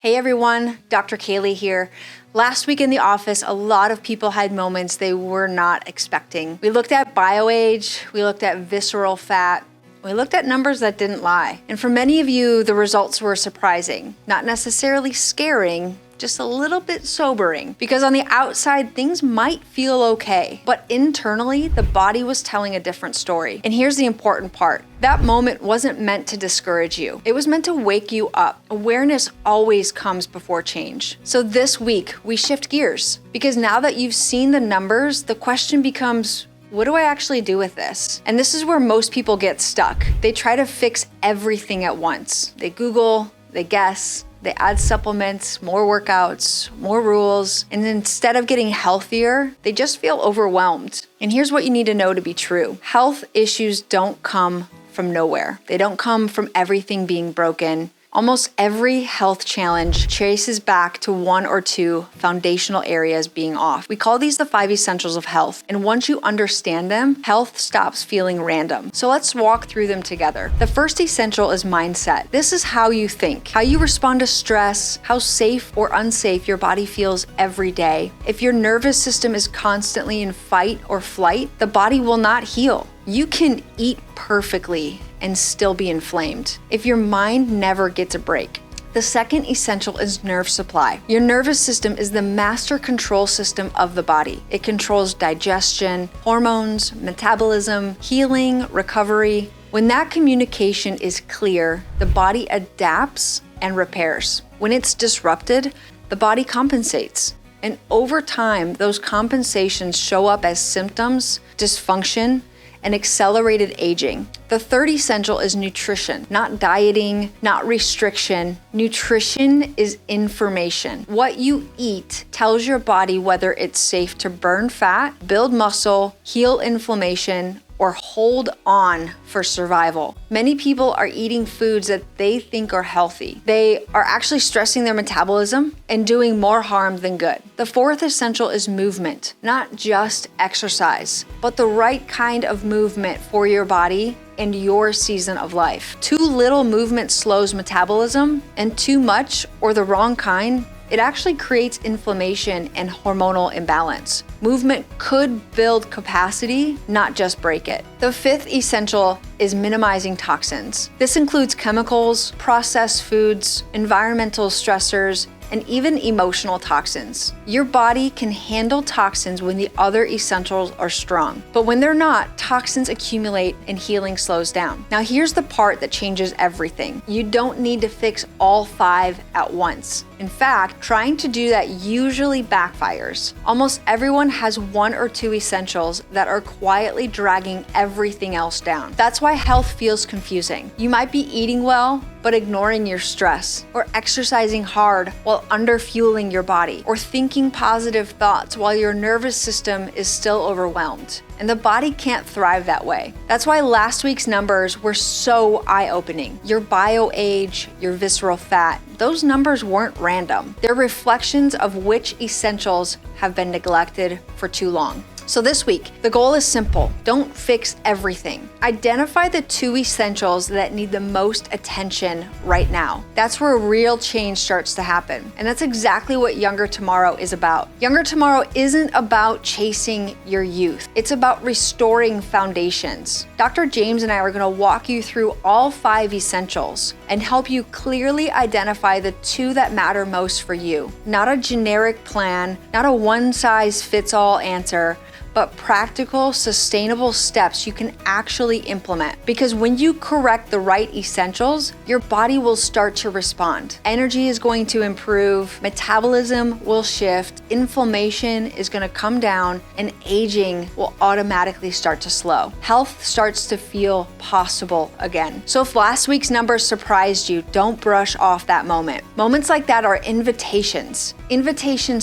Hey everyone, Dr. Kalie here. Last week in the office, a lot of people had moments they were not expecting. We looked at bioage, we looked at visceral fat, we looked at numbers that didn't lie. And for many of you, the results were surprising, not necessarily scaring, just a little bit sobering, because on the outside, things might feel okay, but internally, the body was telling a different story. And here's the important part. That moment wasn't meant to discourage you. It was meant to wake you up. Awareness always comes before change. So this week, we shift gears, because now that you've seen the numbers, the question becomes, what do I actually do with this? And this is where most people get stuck. They try to fix everything at once. They Google, they guess, they add supplements, more workouts, more rules, and instead of getting healthier, they just feel overwhelmed. And here's what you need to know to be true. Health issues don't come from nowhere. They don't come from everything being broken. Almost every health challenge traces back to one or two foundational areas being off. We call these the 5 essentials of health. And once you understand them, health stops feeling random. So let's walk through them together. The first essential is mindset. This is how you think, how you respond to stress, how safe or unsafe your body feels every day. If your nervous system is constantly in fight or flight, the body will not heal. You can eat perfectly and still be inflamed if your mind never gets a break. The second essential is nerve supply. Your nervous system is the master control system of the body. It controls digestion, hormones, metabolism, healing, recovery. When that communication is clear, the body adapts and repairs. When it's disrupted, the body compensates. And over time, those compensations show up as symptoms, dysfunction, and accelerated aging. The third essential is nutrition, not dieting, not restriction. Nutrition is information. What you eat tells your body whether it's safe to burn fat, build muscle, heal inflammation, or hold on for survival. Many people are eating foods that they think are healthy. They are actually stressing their metabolism and doing more harm than good. The fourth essential is movement, not just exercise, but the right kind of movement for your body and your season of life. Too little movement slows metabolism, and too much or the wrong kind, it actually creates inflammation and hormonal imbalance. Movement could build capacity, not just break it. The fifth essential is minimizing toxins. This includes chemicals, processed foods, environmental stressors, and even emotional toxins. Your body can handle toxins when the other essentials are strong. But when they're not, toxins accumulate and healing slows down. Now here's the part that changes everything. You don't need to fix all 5 at once. In fact, trying to do that usually backfires. Almost everyone has 1 or 2 essentials that are quietly dragging everything else down. That's why health feels confusing. You might be eating well, but ignoring your stress, or exercising hard while underfueling your body, or thinking positive thoughts while your nervous system is still overwhelmed. And the body can't thrive that way. That's why last week's numbers were so eye-opening. Your bioage, your visceral fat, those numbers weren't random. They're reflections of which essentials have been neglected for too long. So this week, the goal is simple. Don't fix everything. Identify the 2 essentials that need the most attention right now. That's where real change starts to happen. And that's exactly what Younger Tomorrow is about. Younger Tomorrow isn't about chasing your youth. It's about restoring foundations. Dr. James and I are going to walk you through all 5 essentials and help you clearly identify the 2 that matter most for you. Not a generic plan, not a one-size-fits-all answer, but practical, sustainable steps you can actually implement. Because when you correct the right essentials, your body will start to respond. Energy is going to improve, metabolism will shift, inflammation is going to come down, and aging will automatically start to slow. Health starts to feel possible again. So if last week's numbers surprised you, don't brush off that moment. Moments like that are invitations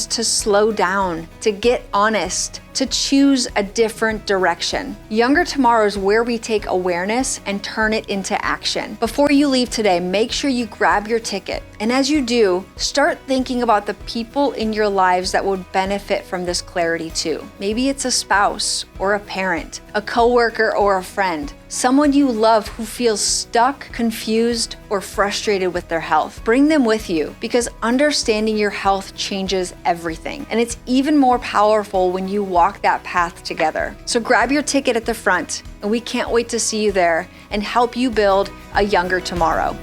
to slow down, to get honest, to choose a different direction. Younger Tomorrow is where we take awareness and turn it into action. Before you leave today, make sure you grab your ticket. And as you do, start thinking about the people in your lives that would benefit from this clarity too. Maybe it's a spouse or a parent, a coworker or a friend. someone you love who feels stuck, confused, or frustrated with their health. Bring them with you because understanding your health changes everything. And it's even more powerful when you walk that path together. So grab your ticket at the front, and we can't wait to see you there and help you build a younger tomorrow.